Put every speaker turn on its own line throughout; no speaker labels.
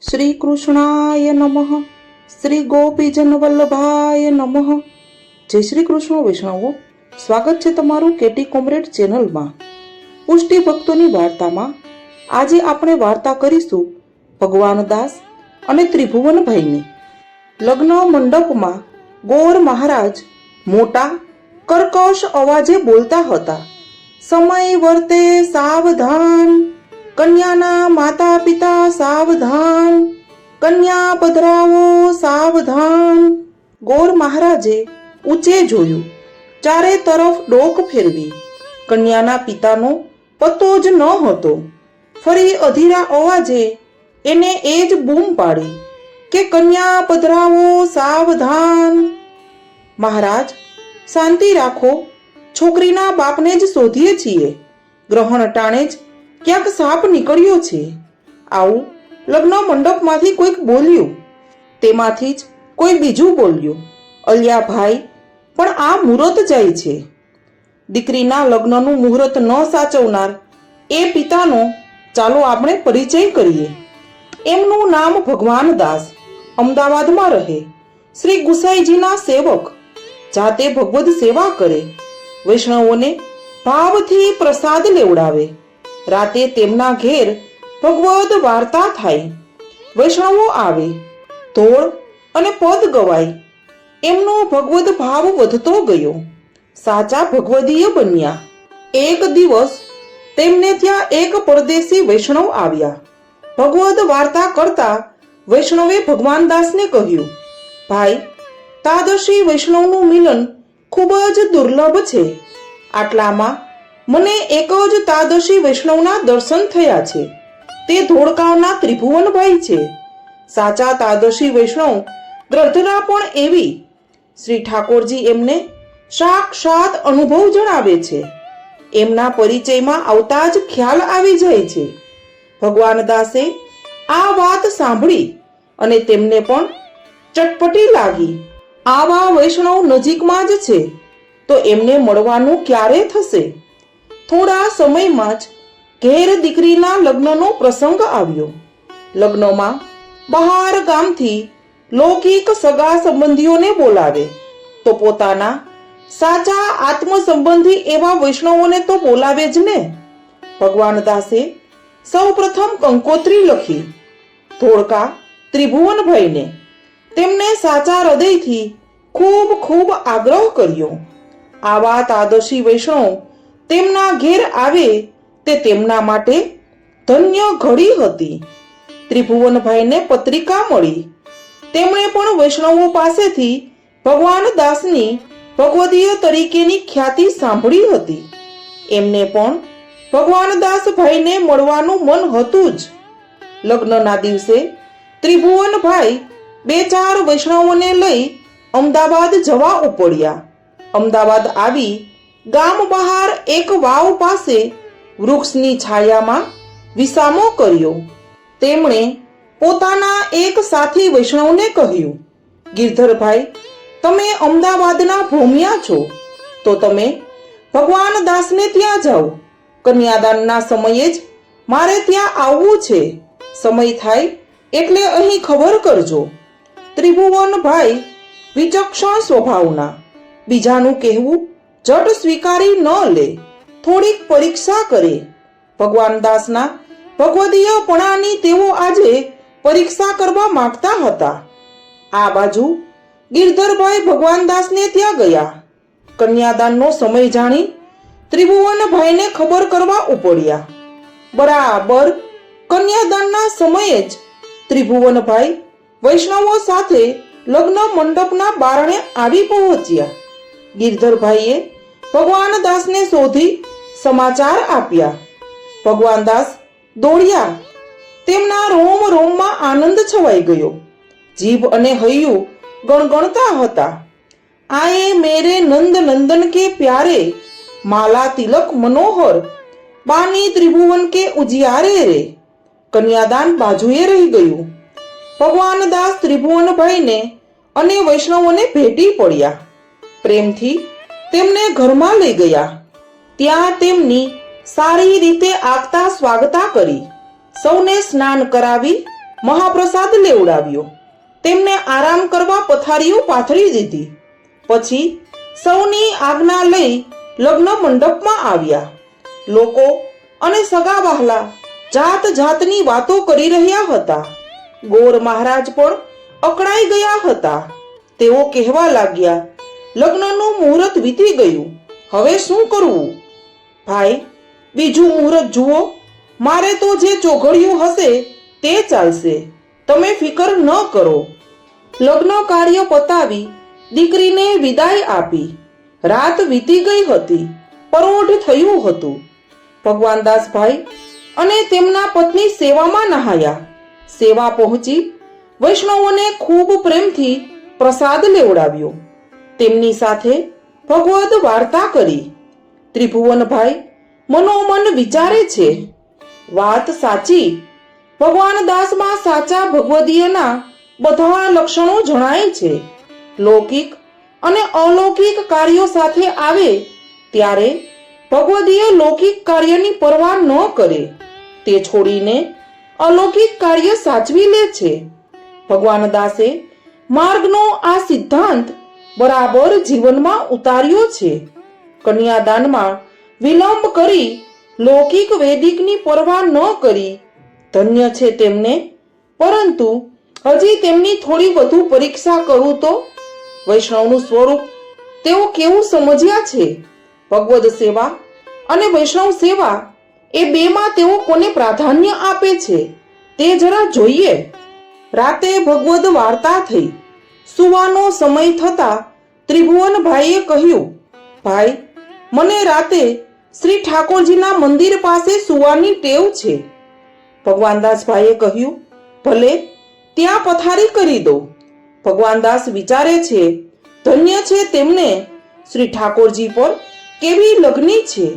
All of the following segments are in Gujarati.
શ્રી કૃષ્ણાય નમઃ. શ્રી ગોપીજન વલ્લભાય નમઃ. જય શ્રી કૃષ્ણ વૈષ્ણવો, સ્વાગત છે તમારું કેટી કોમરેડ ચેનલમાં. પુષ્ટિ ભક્તોની વાર્તામાં આજે આપણે વાર્તા કરીશું ભગવાન દાસ અને ત્રિભુવનભાઈની. લગ્ન મંડપમાં ગોર મહારાજ મોટા કર્કશ અવાજે બોલતા હતા, સમય વર્તે સાવધાન, કન્યાના માતા પિતા સાવધાન, કન્યા પધરાવો સાવધાન. ગોર મહારાજે ઊંચે જોયું, ચારે તરફ ડોક ફેરવી. કન્યાના પિતાનો પત્તો જ ન હતો. ફરી અધીરા અવાજે એને એ જ બૂમ પાડી કે કન્યા પધરાવો સાવધાન. મહારાજ, શાંતિ રાખો, છોકરીના બાપને જ શોધીએ છીએ. ગ્રહણ ટાણે જ ક્યાંક સાપ નીકળ્યો છે. આવું લગ્ન મંડપમાંથી કોઈક બોલ્યું. તેમાંથી જ કોઈ બીજું બોલ્યું, અલ્યા ભાઈ, પણ આ મુહૂર્ત જાય છે. દીકરીના લગ્નનું મુહૂર્ત ન સાચવનાર એ પિતાનો ચાલો આપણે પરિચય કરીએ. એમનું નામ ભગવાન દાસ, અમદાવાદમાં રહે, શ્રી ગુસાઈજીના સેવક, જાતે ભગવદ સેવા કરે, વૈષ્ણવોને ભાવથી પ્રસાદ લેવડાવે. રાતે તેમના ઘેર ભગવદ વાર્તા થાય, વૈષ્ણવો આવે, ધોળ અને પદ ગવાય. એમનો ભગવદ ભાવ વધતો ગયો, સાચા ભગવદીય બન્યા. એક દિવસ તેમને ત્યાં એક પરદેશી વૈષ્ણવ આવ્યા. ભગવદ વાર્તા કરતા વૈષ્ણવે ભગવાન દાસને કહ્યું, ભાઈ, તાદશી વૈષ્ણવનું મિલન ખૂબ જ દુર્લભ છે. આટલામાં મને એક જ તાદશી વૈષ્ણવના દર્શન થયા છે. તે ધોળકાવના ત્રિભુવનભાઈ છે. સાચા તાદશી વૈષ્ણવ ગ્રંથના પણ એવી. શ્રી ઠાકોરજી એમને સાક્ષાત અનુભવ જણાવે છે. એમના પરિચયમાં આવતા જ ખ્યાલ આવી જાય છે. ભગવાન દાસે આ વાત સાંભળી અને તેમને પણ ચટપટી લાગી. આવા વૈષ્ણવ નજીકમાં જ છે તો એમને મળવાનું ક્યારે થશે? થોડા સમયમાં જ ઘેર દીકરીના લગ્નનો પ્રસંગ આવ્યો. લગ્નમાં બહાર ગામથી લૌકિક સગા સંબંધીઓને બોલાવે તો પોતાના સાચા આત્મ સંબંધી એવા વૈષ્ણવોને તો બોલાવે જ ને. ભગવાન દાસે સૌ પ્રથમ કંકોત્રી લખી ધોળકા ત્રિભુવનભાઈને. તેમને સાચા હૃદયથી ખૂબ ખૂબ આગ્રહ કર્યો. આવા તાદશી વૈષ્ણવ તેમના ઘેર આવે તે તેમના માટે ધન્ય ઘડી હતી. ત્રિભુવનભાઈને પત્રિકા મળી. તેમણે પણ વૈષ્ણવો પાસેથી ભગવાન દાસની ભગવદીય તરીકેની ખ્યાતિ સાંભળી હતી. એમને પણ ભગવાન દાસભાઈને મળવાનું મન હતું જ. લગ્નના દિવસે ત્રિભુવનભાઈ 2-4 વૈષ્ણવોને લઈ અમદાવાદ જવા ઉપડ્યા. અમદાવાદ આવી ગામ બહાર એક વાવ પાસે વૃક્ષની છાયામાં વિસામો કર્યો. તેમણે પોતાના એક સાથી વૈષ્ણવને કહ્યું, ગિરધરભાઈ, તમે અમદાવાદના ભોમિયા છો તો તમે ભગવાન દાસને ત્યાં જાઓ. કન્યાદાનના સમયે જ મારે ત્યાં આવવું છે. સમય થાય એટલે અહીં ખબર કરજો. ત્રિભુવનભાઈ વિચક્ષણ સ્વભાવના, બીજાનું કહેવું જટ સ્વીકારી ન લે, થોડીક પરીક્ષા કરે. ભગવાન દાસના ભગવદીયપણાની તેઓ આજે પરીક્ષા કરવા માંગતા હતા. આ બાજુ ગિરધરભાઈ ભગવાન દાસને ત્યાં ગયા. કન્યાદાનનો સમય જાણી ત્રિભુવનભાઈને ખબર કરવા ઉપડ્યા. બરાબર કન્યાદાનના સમયે જ ત્રિભુવનભાઈ વૈષ્ણવો સાથે લગ્ન મંડપના બારણે આવી પહોંચ્યા. ગિરધરભાઈએ ભગવાન દાસને શોધી સમાચાર આપ્યા. ભગવાન દાસ દોડ્યા. તેમના રોમ રોમમાં આનંદ છવાઈ ગયો. જીભ અને હૈયું ગણગણતા હતા. આયે મેરે નંદ નંદન કે પ્યારે, માલા તિલક મનોહર, બાની ત્રિભુવન કે ઉજિયારે રે. કન્યાદાન બાજુએ રહી ગયું. ભગવાન દાસ ત્રિભુવનભાઈને અને વૈષ્ણવોને ભેટી પડ્યા. પ્રેમથી તેમને ઘરમાં લઈ ગયા. ત્યાં તેમની સારી રીતે આગતા સ્વાગતા કરી. સૌને સ્નાન કરાવી મહાપ્રસાદ લેવડાવ્યો. તેમને આરામ કરવા પથારીઓ પાથરી દીધી. પછી સૌની આજ્ઞા લઈ લગ્ન મંડપમાં આવ્યા. લોકો અને સગા વહાલા જાત જાતની વાતો કરી રહ્યા હતા. ગોર મહારાજ પણ અકળાઈ ગયા હતા. તેઓ કહેવા લાગ્યા, લગ્નનું મુહૂર્ત વીતી ગયું, હવે શું કરવું? ભાઈ, બીજું મુહૂર્ત જુઓ. મારે તો જે ચોઘડિયું હશે તે ચાલશે, તમે ફિકર ન કરો. લગ્ન કાર્ય પતાવી દીકરીને વિદાય આપી. રાત વીતી ગઈ હતી, પરોઢ થયું હતું. ભગવાનદાસભાઈ અને તેમના પત્ની સેવામાં નહાયા. સેવા પહોંચી વૈષ્ણવોને ખૂબ પ્રેમથી પ્રસાદ લેવડાવ્યો. તેમની સાથે ભગવદ વાર્તા કરી. ત્રિભુવનભાઈ મનોમન વિચારે છે, વાત સાચી. ભગવાન દાસમાં સાચા ભગવદીયના બધા લક્ષણો જણાય છે. લૌકિક અને અલૌકિક કાર્યો સાથે આવે ત્યારે ભગવદીય લૌકિક કાર્યની પરવા ન કરે. તે છોડીને અલૌકિક કાર્ય સાચવી લે છે. ભગવાન દાસે માર્ગનો આ સિદ્ધાંત બરાબર જીવનમાં ઉતાર્યો છે. કન્યાદાનમાં વિલંબ કરી લૌકિક વૈદિકની પરવા ન કરી. ધન્ય છે તેમને. પરંતુ હજી તેમની થોડી વધુ પરીક્ષા કરું તો વૈષ્ણવનું સ્વરૂપ તેઓ કેવું સમજ્યા છે. ભગવદ સેવા અને વૈષ્ણવ સેવા એ બેમાં તેઓ કોને પ્રાધાન્ય આપે છે તે જરા જોઈએ. રાતે ભગવદ વાર્તા થઈ. સુવાનો સમય થતા ત્રિભુવનભાઈએ કહ્યું, ભાઈ, મને રાતે શ્રી ઠાકોરજીના મંદિર પાસે સુવાની ટેવ છે. ભગવાનદાસભાઈએ કહ્યું, ભલે, ત્યાં પથારી કરી દો. ભગવાનદાસ વિચારે છે, ધન્ય છે તેમને. શ્રી ઠાકોરજી પર કેવી લગ્ની છે.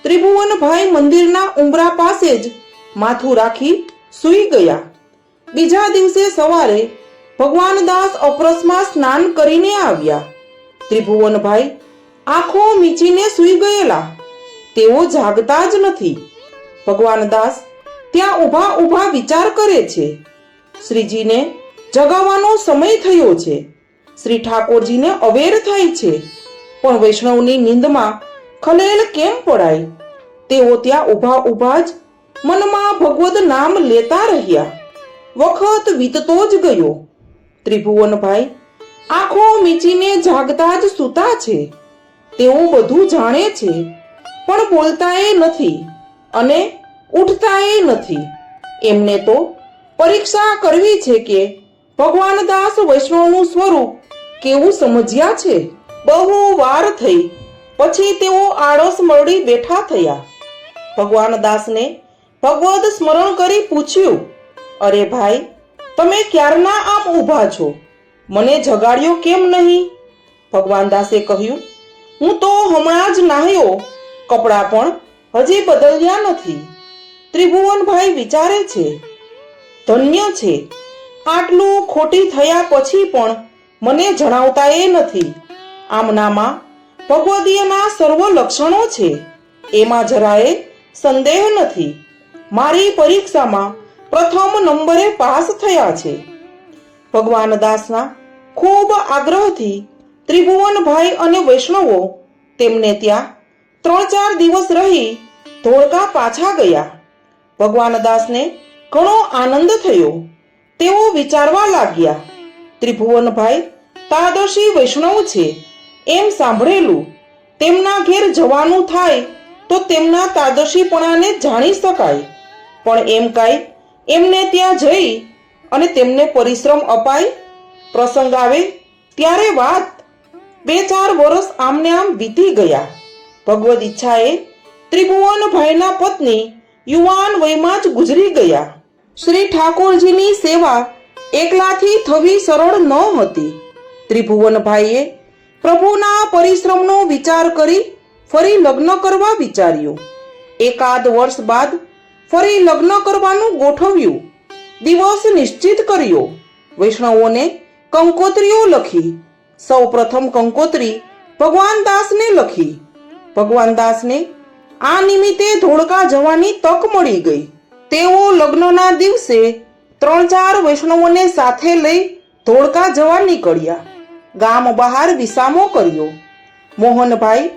ત્રિભુવનભાઈ મંદિરના ઉંબરા પાસે જ માથું રાખી સૂઈ ગયા. બીજા દિવસે સવારે ભગવાનદાસ અપરસમાં સ્નાન કરીને આવ્યા. ત્રિભુવનભાઈ આંખો મીચીને સૂઈ ગયેલા. તેઓ જાગતા જ નથી. ભગવાનદાસ ત્યાં ઊભા ઊભા વિચાર કરે છે. શ્રીજીને જગાવવાનો સમય થયો છે. શ્રી ઠાકોરજીને અવેર થાય છે, પણ વૈષ્ણવની નીંદમાં ખલેલ કેમ પડાય? તેઓ ત્યાં ઊભા ઊભા જ મનમાં ભગવદ નામ લેતા રહ્યા. વખત વીતતો જ ગયો. ત્રિભુવનભાઈ આંખો મીચીને જાગતા જ સૂતા છે. તેઓ બધું જાણે છે, પણ બોલતાય નથી અને ઉઠતાય નથી. એમને તો પરીક્ષા કરવી છે કે ભગવાનદાસ વૈષ્ણવનું સ્વરૂપ કેવું સમજ્યા છે. બહુ વાર થઈ પછી તેઓ આળસ મરડી બેઠા થયા. ભગવાનદાસને ભગવદ સ્મરણ કરી પૂછ્યું, અરે ભાઈ, તમે ક્યારના આમ ઊભા છો? મને જગાડ્યો કેમ નહીં? ભગવાનદાસે કહ્યું, હું તો હમણાં જ નાહ્યો, કપડાં પણ હજી બદલ્યા નથી. ત્રિભુવનભાઈ વિચારે છે, ધન્ય છે, આટલું ખોટી થયા પછી પણ મને જણાવતા એ નથી. આમનામાં ભગવદીયના સર્વ લક્ષણો છે, એમાં જરાય સંદેહ નથી. મારી પરીક્ષામાં પ્રથમ નંબરે પાસ થયા છે. ભગવાનદાસના ખૂબ આગ્રહથી ત્રિભુવનભાઈ અને વૈષ્ણવો તેમને ત્યાં 3-4 દિવસ રહી ધોળકા પાછા ગયા. ભગવાનદાસને ઘણો આનંદ થયો. તેઓ વિચારવા લાગ્યા, ત્રિભુવનભાઈ તાદર્શી વૈષ્ણવ છે એમ સાંભળેલું. તેમના ઘેર જવાનું થાય તો તેમના તાદર્શીપણાને જાણી શકાય. પણ એમ કાંઈ એમને ત્યાં જઈ અને તેમને પરિશ્રમ અપાય? પ્રસંગ આવે ત્યારે વાત. 2-4 વર્ષ આમને આમ વીતી ગયા. ભગવદ ઈચ્છાએ ત્રિભુવનભાઈના પત્ની યુવાન વયમાં જ ગુજરી ગયા. શ્રી ઠાકોરજીની સેવા એકલાથી થવી સરળ ન હતી. ત્રિભુવનભાઈએ પ્રભુના પરિશ્રમનો વિચાર કરી ફરી લગ્ન કરવા વિચાર્યું. 1 વર્ષ બાદ ફરી લગ્ન કરવાનું ગોઠવ્યું. દિવસ નિશ્ચિત કર્યો. વૈષ્ણવોને કંકોત્રીઓ લખી. સૌ પ્રથમ કંકોત્રી ભગવાનદાસને લખી. ભગવાનદાસને આ નિમિત્તે ધોળકા જવાની તક મળી ગઈ. તેઓ લગ્નના દિવસે 3-4 વૈષ્ણવોને સાથે લઈ ધોળકા જવા નીકળ્યા. ગામ બહાર વિસામો કર્યો. મોહનભાઈ,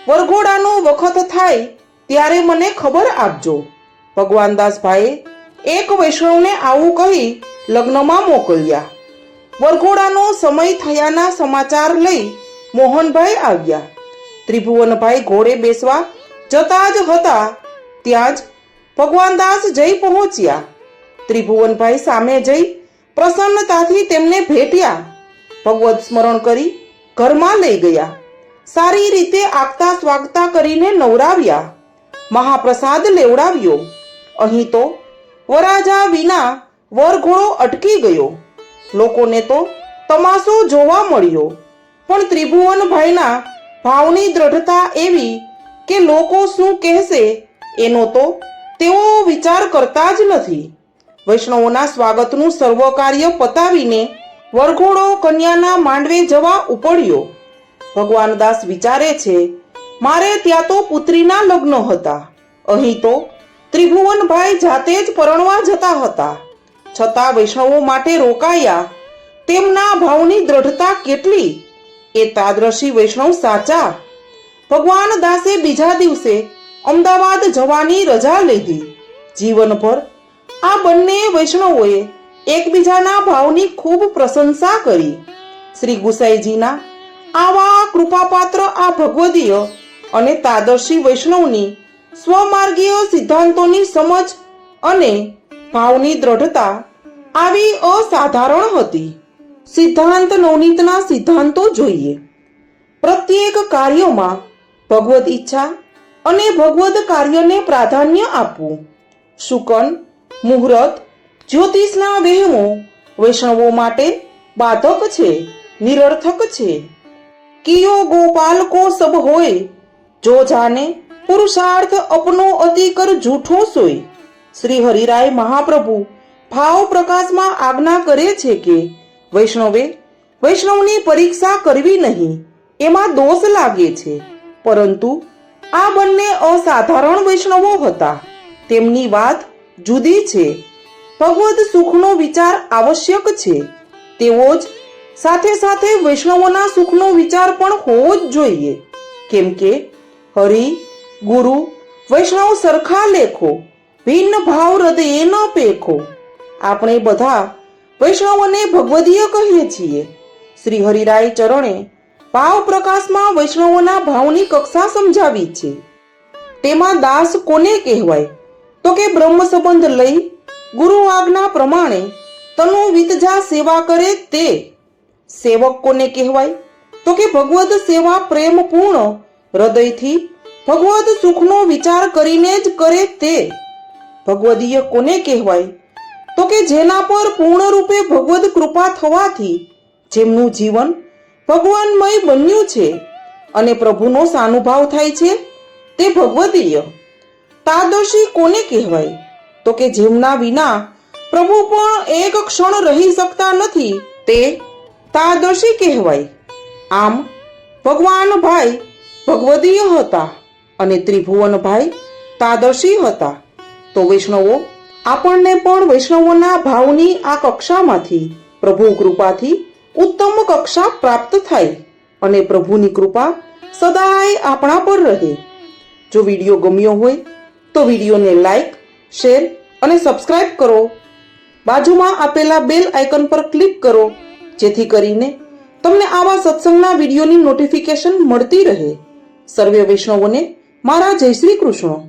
વરઘોડાનો વખત થાય ત્યારે મને ખબર આપજો. ભગવાનદાસભાઈએ એક વૈષ્ણવને આવું કહી લગ્નમાં મોકલ્યા. વરઘોડાનો સમય થયાના સમાચાર લઈ મોહનભાઈ આવ્યા. ત્રિભુવનભાઈ ઘોડે બેસવા જતા જ હતા ત્યાં જ ભગવાનદાસ જઈ પહોંચ્યા. ત્રિભુવનભાઈ સામે જઈ પ્રસન્નતાથી તેમને ભેટ્યા. ભગવત સ્મરણ કરી ઘરમાં લઈ ગયા. સારી રીતે આગતા સ્વાગતા કરીને નવરાવ્યા. મહાપ્રસાદ લેવડાવ્યો. અહીં તો વરાજા વિના વરઘોડો અટકી ગયો. લોકોને તો તમાશો જોવા મળ્યો, પણ ત્રિભુવનભાઈના ભાવની દ્રઢતા એવી કે લોકો શું કહેશે એનો તો તેઓ વિચાર કરતા જ નથી. વૈષ્ણવોના સ્વાગતનું સર્વ કાર્ય પતાવીને વરઘોડો કન્યાના માંડવે જવા ઉપડ્યો. ભગવાનદાસ વિચારે છે, મારે ત્યાં તો પુત્રીના લગ્ન હતા, અહીં તો ત્રિભુવનભાઈ જાતે જ પરણવા જતા હતા, છતાં વૈષ્ણવો માટે રોકાયા. તેમના ભાવની દ્રઢતા કેટલી! એ તાદ્રશી વૈષ્ણવ સાચા. ભગવાનદાસે બીજા દિવસે અમદાવાદ જવાની રજા લીધી. જીવનભર આ બંને વૈષ્ણવોએ એકબીજાના ભાવની ખૂબ પ્રશંસા કરી. શ્રી ગુસાઈજીના આવા કૃપાપાત્ર આ ભગવદીય અને તાદર્શી વૈષ્ણવની સ્વમાર્ગીય સિદ્ધાંતોની સમજ અને ભાવની દ્રઢતા આવી અસાધારણ હતી. સિદ્ધાંત નવનીતના સિદ્ધાંતો જોઈએ. પ્રત્યેક કાર્યમાં ભગવદ ઈચ્છા અને ભગવદ કાર્યને પ્રાધાન્ય આપવું. શુકન, મુહૂર્ત, જ્યોતિષના વહેમો વૈષ્ણવો માટે બાધક છે, નિરર્થક છે. કિયો ગોપાલ કો સબ હોય, જો જાને પુરુષાર્થ અપનો અતિ કર જૂઠો સોય. શ્રી હરિરાય મહાપ્રભુ ભાવ પ્રકાશમાં આજ્ઞા કરે છે કે વૈષ્ણવની પરીક્ષા કરવી નહીં, એમાં દોષ લાગે છે. પરંતુ આ બંને અસાધારણ વૈષ્ણવો હતા. તેમની વાત જુદી છે. ભગવદ સુખનો વિચાર આવશ્યક છે, તેવો જ સાથે સાથે વૈષ્ણવોના સુખનો વિચાર પણ હોવો જ જોઈએ. કેમ કે હરિ, ગુરુ, વૈષ્ણવ સરખા લેખો, ભિન્ન ભાવ હૃદયે ન પેખો. આપણે બધા વૈષ્ણવોને ભગવદીય કહીએ છીએ. શ્રી હરિરાય ચરણે ભાવ પ્રકાશમાં વૈષ્ણવોના ભાવની કક્ષા સમજાવી છે. તેમાં દાસ કોને કહેવાય તો કે બ્રહ્મ સંબંધ લઈ ગુરુ આજ્ઞા પ્રમાણે તનુ વિતજા સેવા કરે તે. સેવક કોને કહેવાય તો કે ભગવદ સેવા પ્રેમપૂર્ણ હૃદયથી ભગવદ સુખનો વિચાર કરીને જ કરે તે. ભગવદીય કોને કહેવાય તો કે જેના પર પૂર્ણ રૂપે ભગવદ કૃપા થવાથી જેમનું જીવન ભગવાનમય બન્યું છે અને પ્રભુનો સાનુભાવ થાય છે તે ભગવદીય. તાદર્શી કોને કહેવાય તો કે જેમના વિના પ્રભુ પણ એક ક્ષણ રહી શકતા નથી તે તાદર્શી કહેવાય. આમ ભગવાનભાઈ ભગવદીય હતા અને ત્રિભુવનભાઈ તાદર્શી હતા. તો વૈષ્ણવો, આપણને પણ વૈષ્ણવોના ભાવની આ કક્ષામાંથી પ્રભુ કૃપાથી ઉત્તમ કક્ષા પ્રાપ્ત થાય અને પ્રભુની કૃપા સદાય આપણા પર રહે. જો વિડીયો ગમ્યો હોય તો વિડીયોને લાઈક, શેર અને સબસ્ક્રાઇબ કરો. બાજુમાં આપેલા બેલ આઇકન પર ક્લિક કરો, જેથી કરીને તમને આવા સત્સંગના વિડીયોની નોટિફિકેશન મળતી રહે. સર્વે વૈષ્ણવોને મારા જય શ્રી કૃષ્ણ.